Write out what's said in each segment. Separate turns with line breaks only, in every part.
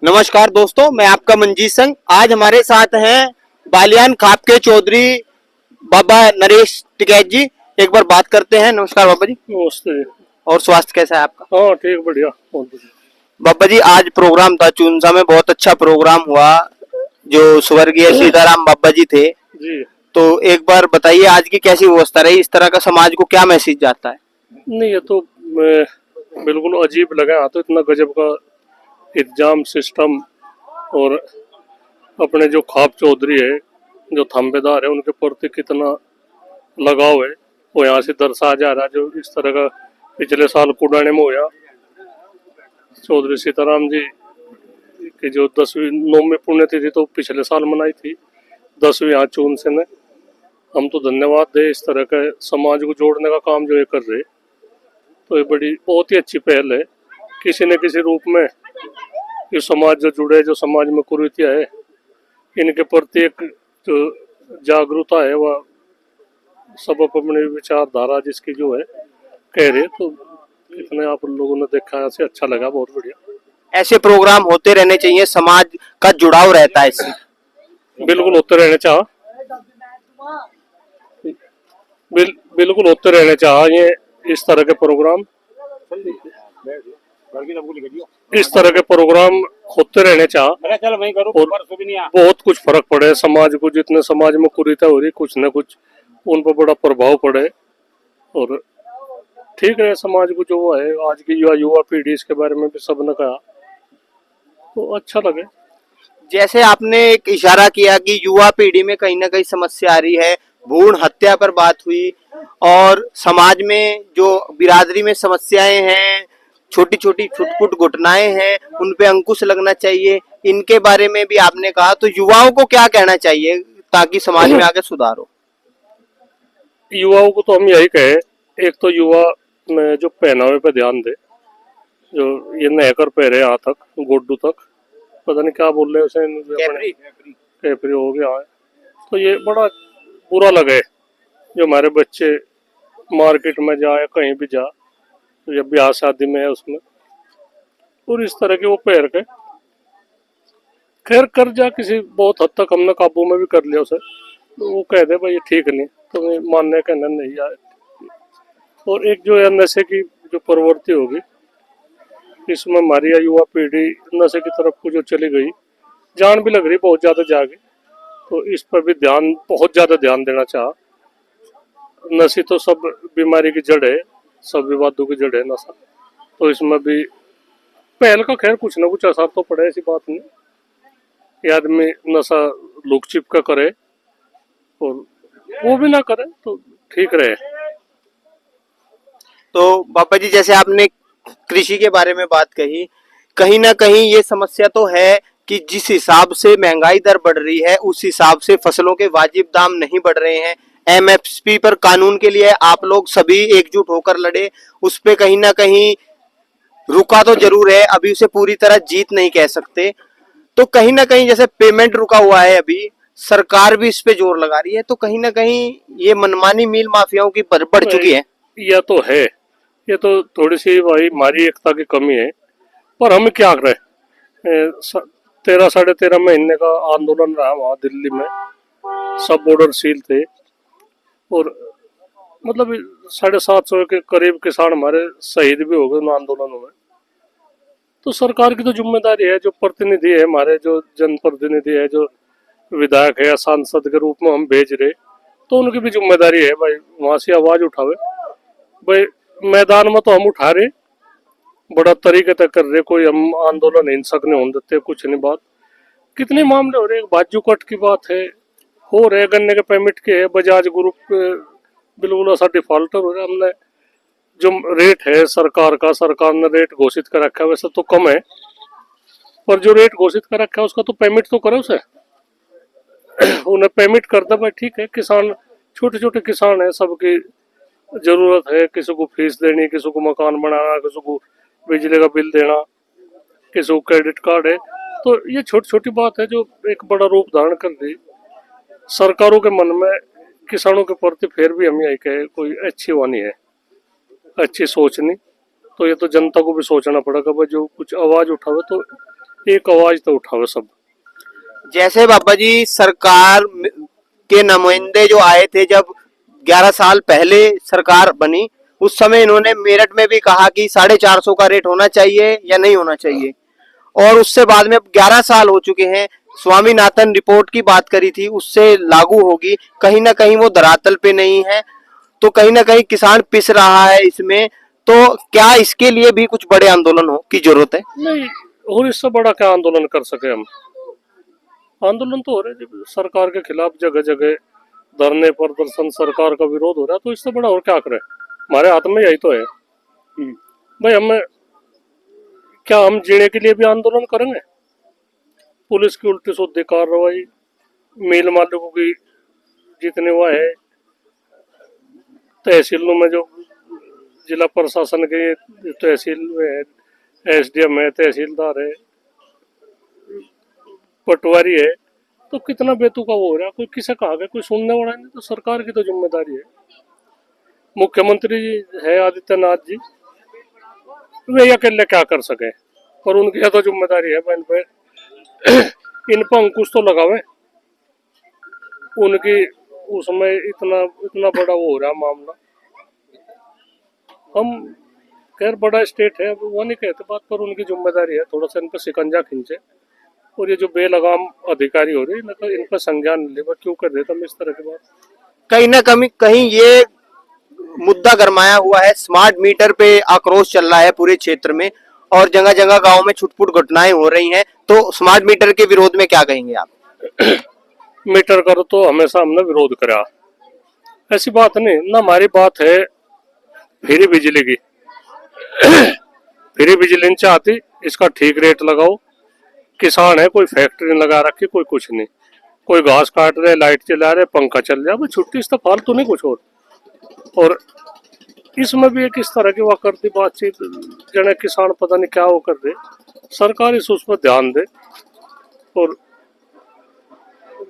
नमस्कार दोस्तों, मैं आपका मंजीत संघ। आज हमारे साथ हैं बालियान खाप के चौधरी बाबा नरेश टिकैत जी। एक बार बात करते हैं। नमस्कार बाबा जी।
नमस्ते।
और स्वास्थ्य कैसा है आपका?
हाँ ठीक, बढ़िया, बहुत बढ़िया।
बाबा जी, आज प्रोग्राम था चूंसा में, बहुत अच्छा प्रोग्राम हुआ। जो स्वर्गीय सीताराम बाबा जी थे,
जी।
तो एक बार बताइए आज की कैसी व्यवस्था रही, इस तरह का समाज को क्या मैसेज जाता है?
नहीं, ये तो बिल्कुल अजीब लगा। यहाँ तो इतना गजब का इंतजाम सिस्टम, और अपने जो खाप चौधरी है, जो थाम्बेदार है, उनके प्रति कितना लगाव है वो यहाँ से दर्शाया जा रहा है। जो इस तरह का पिछले साल कुडाने में हुआ, चौधरी सीताराम जी की जो 10वीं 9वीं पुण्यतिथि तो पिछले साल मनाई थी, 10वीं यहाँ चून से ने। हम तो धन्यवाद दे इस तरह का समाज को जोड़ने का काम जो ये कर रहे, तो ये बड़ी बहुत ही अच्छी पहल है। किसी न किसी रूप में ये समाज जो जुड़े, जो समाज में कुरीतियाँ है, इनके प्रति एक जो जागरूकता है वह सब अपनी विचारधारा जिसकी जो है कह रहे, तो कितने आप लोगों ने देखा, ऐसे अच्छा लगा, बहुत बढ़िया।
ऐसे प्रोग्राम होते रहने चाहिए, समाज का जुड़ाव रहता है इससे।
बिल्कुल होते रहने चाह बिल्कुल होते रहने चाहिए इस तरह के प्रोग्राम। इस तरह के प्रोग्राम होते रहने चाह, और बहुत कुछ फर्क पड़े समाज को। जितने समाज में कुरीतियां हो रही, कुछ न कुछ उन पर बड़ा प्रभाव पड़े, और ठीक है समाज को जो है आज की युवा पीढ़ी, इसके बारे में भी सबने कहा, तो अच्छा लगे।
जैसे आपने एक इशारा किया कि युवा पीढ़ी में कहीं ना कहीं समस्या आ रही है, भ्रूण हत्या पर बात हुई, और समाज में जो बिरादरी में समस्याएं हैं, छोटी छोटी छुटपुट घटनाएं हैं, उन पे अंकुश लगना चाहिए, इनके बारे में भी आपने कहा। तो युवाओं को क्या कहना चाहिए ताकि समाज में आगे सुधार हो?
युवाओं को तो हम यही कहे, एक तो युवा में जो पहनावे पे ध्यान दे। जो ये नहकर पहरे यहाँ तक, गोड्डू तक, पता नहीं क्या बोल रहे हैं उसे,
कैपरी।
कैपरी हो गया है। तो ये बड़ा बुरा लगे जो हमारे बच्चे मार्केट में जाए, कहीं भी जा, तो जब ब्याह शादी में है उसमें, और इस तरह के वो पहर के, खैर कर जा किसी बहुत हद तक हमने काबू में भी कर लिया उसे, तो वो कह दे भाई ये ठीक नहीं, तो मैं मानने का नहीं आए। और एक जो है नशे की जो प्रवृत्ति होगी, इसमें हमारी युवा पीढ़ी नशे की तरफ को जो चली गई, जान भी लग रही बहुत ज्यादा जागे, तो इस पर भी ध्यान, बहुत ज्यादा ध्यान देना चाह। नशे तो सब बीमारी की जड़ है, सब विवादों की जड़ है नशा, तो इसमें भी पहल का खैर कुछ ना कुछ असर तो पड़े, ऐसी बात नहीं। ये आदमी नशा लुक छिप का करे और वो भी ना करे तो ठीक रहे।
तो बाबा जी, जैसे आपने कृषि के बारे में बात कही, कहीं ना कहीं ये समस्या तो है कि जिस हिसाब से महंगाई दर बढ़ रही है, उस हिसाब से फसलों के वाजिब दाम नहीं बढ़ रहे हैं। एमएसपी पर कानून के लिए आप लोग सभी एकजुट होकर लड़े, उस पे कहीं ना कहीं रुका तो जरूर है, अभी उसे पूरी तरह जीत नहीं कह सकते। तो कहीं ना कहीं जैसे पेमेंट रुका हुआ है, अभी सरकार भी इस पे जोर लगा रही है, तो कहीं ना कहीं ये मनमानी मील माफियाओं की बढ़ चुकी है।
यह तो है, ये तो थोड़ी सी भाई हमारी एकता की कमी है, पर हम क्या करें। 13 साढ़े 13 महीने का आंदोलन रहा वहाँ दिल्ली में, सब बॉर्डर सील थे, और मतलब 750 के करीब किसान हमारे शहीद भी हो गए उन आंदोलनों में। तो सरकार की तो जिम्मेदारी है, जो प्रतिनिधि है हमारे, जो जनप्रतिनिधि है, जो विधायक है या सांसद के रूप में हम भेज रहे, तो उनकी भी जिम्मेदारी है भाई वहां से आवाज उठावे। भाई मैदान में तो हम उठा रहे, बड़ा तरीके तक कर रहे, कोई हम आंदोलन हिंसक नहीं होने देते, कुछ नहीं। बात कितने मामले हो रहे हैं, बाजू कट की बात है, हो रहे गन्ने के पेमेंट के है, बजाज ग्रुप बिल्कुल ऐसा डिफॉल्टर हो रहा है। हमने जो रेट है सरकार का, सरकार ने रेट घोषित कर रखा है, वैसे तो कम है, पर जो रेट घोषित कर रखा है उसका तो पेमेंट तो करो उसे। उन्हें पेमेंट कर दे भाई, ठीक है। किसान, छोटे छोटे किसान है, सबकी जरूरत है, किसी को फीस देनी, किसी को मकान बनाना, किसी को बिजली का बिल देना, किसी को क्रेडिट कार्ड है, तो ये छोटी छोटी बात है जो एक बड़ा रूप धारण कर रही। सरकारों के मन में किसानों के प्रति फिर भी हम यही कहे, कोई अच्छी वानी है, अच्छी सोच नहीं। तो ये तो जनता को भी सोचना पड़ेगा भाई, जो कुछ आवाज उठावे तो एक आवाज तो उठावे सब।
जैसे बाबा जी सरकार के नुमाइंदे जो आए थे, जब 11 साल पहले सरकार बनी, उस समय इन्होंने मेरठ में भी कहा कि 450 का रेट होना चाहिए या नहीं होना चाहिए। और उससे बाद में अब 11 साल हो चुके हैं, स्वामीनाथन रिपोर्ट की बात करी थी, उससे लागू होगी, कहीं ना कहीं वो धरातल पे नहीं है, तो कहीं ना कहीं किसान पिस रहा है इसमें। तो क्या इसके लिए भी कुछ बड़े आंदोलन हो की जरूरत है?
नहीं, और इससे बड़ा क्या आंदोलन कर सके हम? आंदोलन तो हो रहे हैं सरकार के खिलाफ, जगह जगह धरने प्रदर्शन, सरकार का विरोध हो रहा है, तो इससे बड़ा और क्या करे? हमारे हाथ में यही तो है भाई। हमें क्या, हम जीने के लिए भी आंदोलन करेंगे? पुलिस की उल्टी सीधी कार्रवाई, मिल मालिकों की जितने वो है, तहसीलों में जो जिला प्रशासन के तहसील में है, एसडीएम है, तहसीलदार है, पटवारी है, तो कितना बेतुका वो हो रहा है। कोई किसे कहा गया, कोई सुनने वाला नहीं, तो सरकार की तो जिम्मेदारी है। मुख्यमंत्री जी है आदित्यनाथ जी, वे अकेले क्या कर सके, पर उनकी तो जिम्मेदारी है इन पे इन पर अंकुश तो लगावे। उनकी उसमें इतना इतना बड़ा वो हो रहा मामला। हम खैर बड़ा स्टेट है, वो नहीं कहते बात, पर उनकी जिम्मेदारी है थोड़ा सा इन पर शिकंजा खींचे। और ये जो बेलगाम अधिकारी हो रहे हैं, इन पर संज्ञान ले, क्यों कर देता हम इस तरह की बात?
कहीं ना कहीं ये मुद्दा गरमाया हुआ है, स्मार्ट मीटर पे आक्रोश चल रहा है पूरे क्षेत्र में, और जगह जगह गांव में छुटपुट घटनाएं हो रही हैं। तो स्मार्ट मीटर के विरोध में क्या कहेंगे आप?
मीटर करो तो हमेशा हमने विरोध करा, ऐसी बात नहीं ना। हमारी बात है फ्री बिजली की। फ्री बिजली नहीं चाहती, इसका ठीक रेट लगाओ। किसान है, कोई फैक्ट्री नहीं लगा रखी, कोई कुछ नहीं, कोई घास काट रहे, लाइट चला रहे, पंखा चल रहा है, छुट्टी इस तो फालतू नहीं कुछ और इसमें भी एक इस तरह की वो करती बातचीत, जने किसान पता नहीं क्या वो कर दे। सरकार इस उस पर ध्यान दे और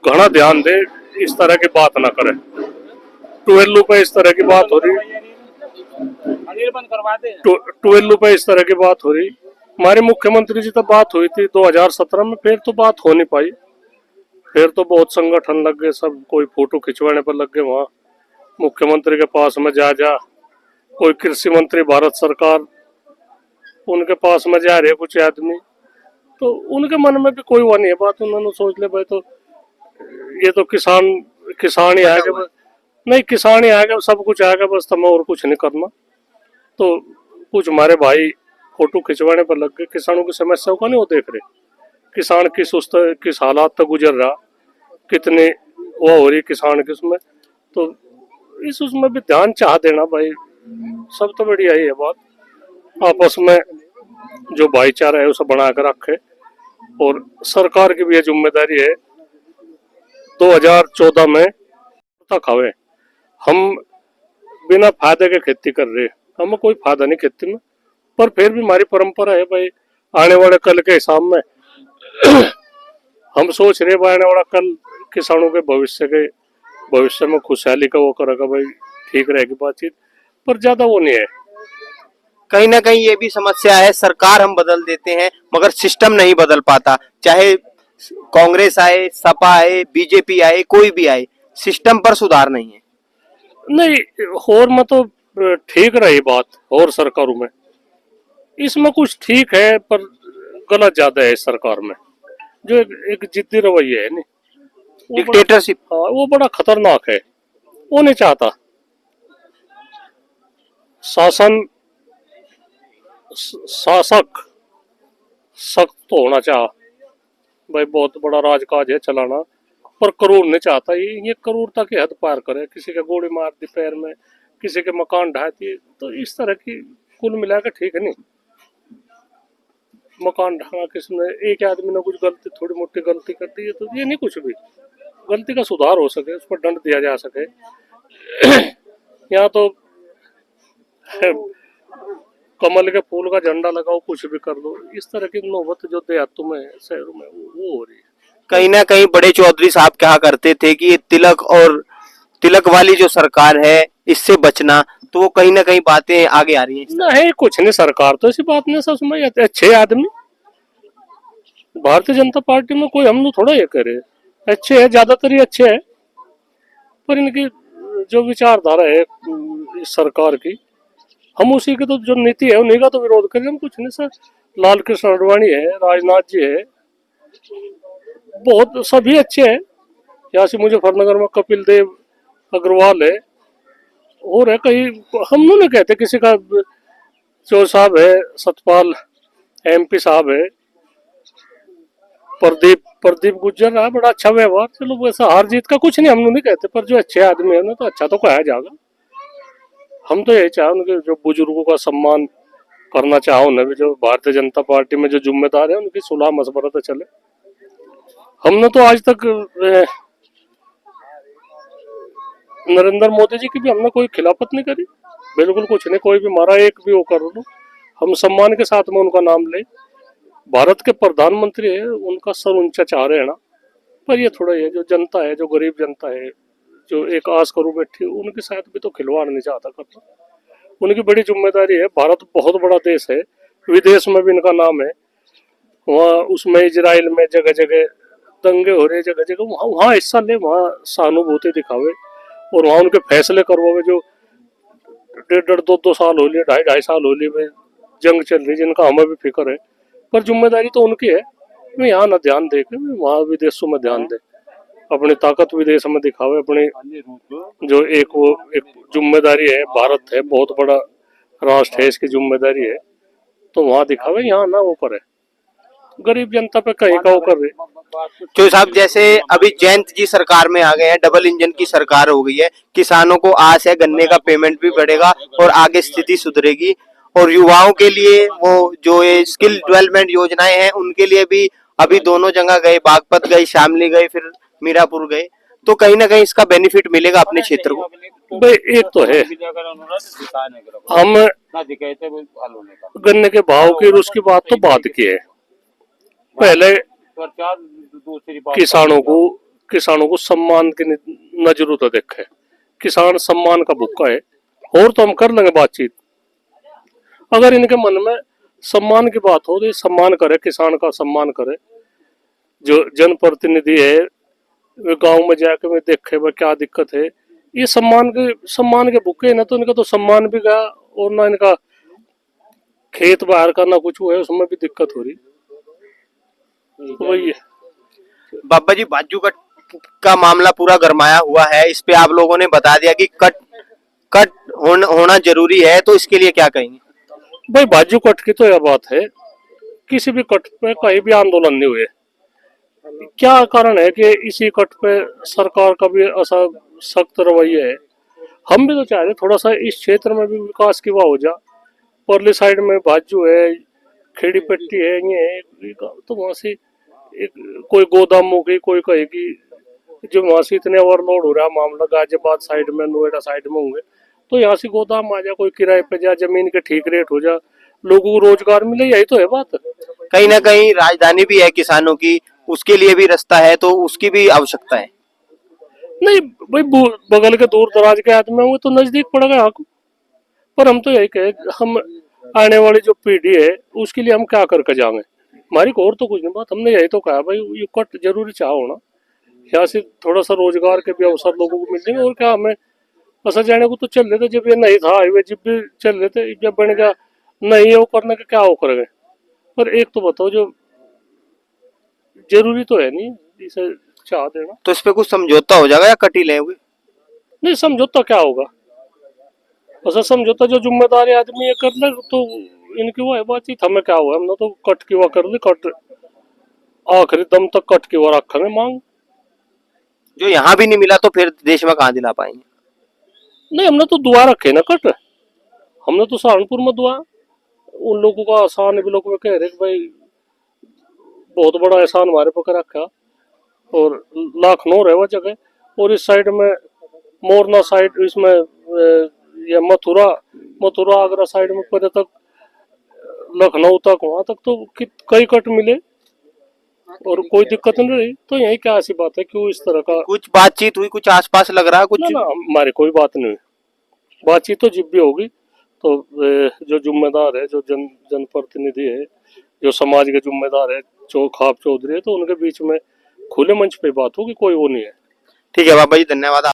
घना ध्यान दे, इस तरह की बात ना करे। ट्वेल्व पे इस तरह की बात हो रही, ट्वेल्व पे इस तरह की बात हो रही। हमारे मुख्यमंत्री जी तो बात हुई थी 2017 में, फिर तो बात हो नहीं पाई। फिर तो बहुत संगठन लग गए, सब कोई फोटो खिंचवाने पर लग गए वहां मुख्यमंत्री के पास में जा कोई कृषि मंत्री भारत सरकार, उनके पास में जा रहे कुछ आदमी, तो उनके मन में भी कोई वो नहीं है बात। उन्होंने सोच ले भाई, तो ये तो किसान ही आएगा, नहीं किसान ही आएगा, सब कुछ आएगा, बस हमें और कुछ नहीं करना। तो कुछ हमारे भाई फोटो खिंचवाने पर लग गए, किसानों की समस्याओं का नहीं वो देख रहे। किसान किस हालात तक गुजर रहा, कितनी वो हो रही किसान की उसमें, तो इस उसमें भी ध्यान चाह देना भाई। सब तो बढ़िया ही है बात, आपस में जो भाईचारा है उसे बना कर रखे। और सरकार की भी ये जिम्मेदारी है, 2014 में तक हवे हम बिना फायदे के खेती कर रहे, हमें कोई फायदा नहीं खेती में, पर फिर भी हमारी परंपरा है भाई, आने वाले कल के हिसाब में हम सोच रहे भाई, आने वाला कल किसानों के भविष्य में खुशहाली का वो करेगा भाई, ठीक रहेगी बातचीत, पर ज्यादा वो नहीं है।
कहीं ना कहीं ये भी समस्या है, सरकार हम बदल देते हैं मगर सिस्टम नहीं बदल पाता, चाहे कांग्रेस आए, सपा आए, बीजेपी आए, कोई भी आए, सिस्टम पर सुधार नहीं है।
नहीं, और में तो ठीक रही बात, और सरकारों में इसमें कुछ ठीक है, पर गलत ज्यादा है इस सरकार में। जो एक जिद्दी रवैया है नहीं,
डिक्टेटरशिप,
हाँ, वो बड़ा खतरनाक है। वो नहीं चाहता शासक सख्त तो होना चाह भाई, बहुत बड़ा राजकाज है चलाना, पर क्रूर नहीं चाहता। ये क्रूरता की हद पार करे, किसी के गोली मार दी पैर में, किसी के मकान ढा दिए, तो इस तरह की कुल मिलाकर ठीक है नहीं। मकान ढाना किसने, एक आदमी ने कुछ गलती, थोड़ी मोटी गलती कर दी है, तो ये नहीं, कुछ भी गलती का सुधार हो सके, उस पर दंड दिया जा सके। यहाँ तो कमल के फूल का झंडा लगाओ, कुछ भी कर दो, इस तरह की नौबत जो देहातों में शहरों में वो हो रही है।
कहीं ना कहीं बड़े चौधरी साहब कहा करते थे कि ये तिलक वाली जो सरकार है इससे बचना, तो वो कहीं ना कहीं बातें आगे आ रही हैं।
नहीं, कुछ नहीं, सरकार तो ऐसी बात नहीं, सब में अच्छे आदमी भारतीय जनता पार्टी में कोई हम लोग थोड़ा ये करे, अच्छे है, ज्यादातर ही अच्छे है, पर इनकी जो विचारधारा है इस सरकार की, हम उसी की तो जो नीति है उन्हीं का तो विरोध करें, हम कुछ नहीं सर। लाल कृष्ण आडवाणी है, राजनाथ जी है, बहुत सभी अच्छे हैं। यहाँ से मुजफ्फरनगर में कपिल देव अग्रवाल है, और है कहीं, हम लोग नहीं कहते किसी का। जो साहब है सतपाल एमपी साहब है, प्रदीप प्रदीप गुज्जर रहा, बड़ा अच्छा व्यवहार, चलो वैसा हार जीत का कुछ नहीं हम लोग नहीं कहते, पर जो अच्छे आदमी है ना तो अच्छा तो कहा जाएगा। हम तो यही चाहे उनके जो बुजुर्गों का सम्मान करना चाहो, उन्हें भी जो भारतीय जनता पार्टी में जो जिम्मेदार है उनकी सुलह मशवरत चले। हमने तो आज तक नरेंद्र मोदी जी की भी हमने कोई खिलाफत नहीं करी, बिल्कुल कुछ नहीं, कोई भी मारा एक भी वो कर लो, हम सम्मान के साथ में उनका नाम ले। भारत के प्रधानमंत्री है, उनका सर ऊंचा चाह रहे हैं ना, पर ये थोड़ा ये जो जनता है, जो गरीब जनता है, जो एक आस करू बैठी, उनके साथ भी तो खिलवाड़ नहीं चाहता करना। उनकी बड़ी जिम्मेदारी है, भारत बहुत बड़ा देश है, विदेश में भी इनका नाम है, वहाँ उसमें इजराइल में जगह जगह दंगे हो रहे, जगह जगह वहाँ वहाँ हिस्सा ले, वहाँ सहानुभूति दिखावे, और वहाँ उनके फैसले करवावे। जो 1.5 2 साल हो लिए, 2.5 2.5 साल हो लिए में जंग चल रही, जिनका हमें भी फिक्र है, पर जिम्मेदारी तो उनकी है। वे यहाँ ना ध्यान दे के वहाँ विदेशों में ध्यान दे, अपनी ताकत विदेश में दिखावे, अपनी जो एक वो एक जिम्मेदारी है, भारत है बहुत बड़ा राष्ट्र है, इसकी जिम्मेदारी है, तो वहाँ दिखावे, यहाँ ना वो करे, गरीब जनता पे कहीं का वो कर रहे।
तो साहब जैसे अभी जयंत जी सरकार में आ गए हैं, डबल इंजन की सरकार हो गई है, किसानों को आस है गन्ने का पेमेंट भी बढ़ेगा और आगे स्थिति सुधरेगी, और युवाओं के लिए वो जो ये स्किल डेवलपमेंट योजनाएं हैं उनके लिए भी अभी दोनों जगह गए, बागपत गए, शामली गए, फिर मीरापुर गए, तो कहीं ना कहीं इसका बेनिफिट मिलेगा अपने क्षेत्र को।
भाई एक तो है, हम गन्ने के भाव की और उसकी बात तो बात की है, पहले किसानों को सम्मान की नजरों तो देखे, किसान सम्मान का भुक्का है, और तो हम कर लेंगे बातचीत। अगर इनके मन में सम्मान की बात हो तो ये सम्मान करे, किसान का सम्मान करे। जो जनप्रतिनिधि है वे गांव में जाके वे देखे वह क्या दिक्कत है, ये सम्मान के भुक्के, ना तो इनका तो सम्मान भी गया, और ना इनका खेत बाहर का ना कुछ हुआ है, उसमें भी दिक्कत हो रही, तो वही है।
बाबा जी बाजू कट का मामला पूरा गरमाया हुआ है, इस पे आप लोगों ने बता दिया कि कट होना जरूरी है, तो इसके लिए क्या कहेंगे?
भाई बाजू कट की तो यह बात है, किसी भी कट पे कहीं भी आंदोलन नहीं हुए, क्या कारण है कि इसी कट पे सरकार का भी ऐसा सख्त रवैया है। हम भी तो चाह रहे थोड़ा सा इस क्षेत्र में भी विकास की वाह हो जा, परली साइड में बाजू है, खेड़ी पट्टी है, ये तो वहां से एक कोई गोदाम होगी, कोई कहेगी, जो वहां से इतने ओवरलोड हो रहा मामला, गाजियाबाद साइड में, नोएडा साइड में होंगे, तो यहाँ से गोदाम आ जा, कोई किराए पे जा, जमीन के ठीक रेट हो जा, लोगों को रोजगार मिले, यही तो है बात।
कहीं ना कहीं राजधानी भी है किसानों की, उसके लिए भी रास्ता है, तो उसकी भी आवश्यकता है।
नहीं भाई, बगल के दूर दराज के आदमी होंगे तो नजदीक पड़ गया आपको, पर हम तो यही कहे, हम आने वाली जो पीढ़ी है उसके लिए हम क्या करके जाएंगे, हमारी को और तो कुछ नहीं बात, हमने यही तो कहा भाई ये कट जरूरी चाहो ना, यहाँ से थोड़ा सा रोजगार के भी अवसर लोगों को मिल जाएंगे, और क्या हमें ऐसा जाने को तो चल रहे थे, जब ये नहीं था हाईवे, जब भी चल रहे थे, जब बन गया नहीं है वो करने का क्या वो करेंगे, पर एक तो बताओ जो जरूरी तो है नहीं इसे चाह देना।
तो इस पे कुछ समझौता हो जाएगा या कट ही लेंगे?
नहीं समझौता क्या होगा, ऐसा समझौता जो जिम्मेदारी आदमी ये कर ले तो इनकी वो है बातचीत, हमें क्या हुआ, हमने तो कट की वो कर ली, कट आखिरी दम तक कट की वो रखेंगे मांग।
जो यहाँ भी नहीं मिला तो फिर देश में कहाँ दिला पाएंगे?
नहीं हमने तो दुआ रखे ना कट, हमने तो सहारनपुर में दुआ, उन लोगों का आसान भी लोग कह रहे भाई बहुत बड़ा एहसान हमारे पकड़ रखा, और लखनऊ है वो जगह, और इस साइड में मोरना साइड, इसमें ये मथुरा आगरा साइड में पर्यटक लखनऊ तक, वहां तक तो कई कट मिले और कोई दिक्कत नहीं रही, तो यही क्या ऐसी बात है, क्यों इस तरह का
कुछ बातचीत हुई, कुछ आसपास लग रहा है कुछ?
ना हमारे कोई बात नहीं हुई, बातचीत तो जब भी होगी तो जो जिम्मेदार है, जो जनप्रतिनिधि है, जो समाज के जिम्मेदार है, खाप चौधरी है, तो उनके बीच में खुले मंच पे बात होगी, कोई वो नहीं है।
ठीक है बाबा जी, धन्यवाद।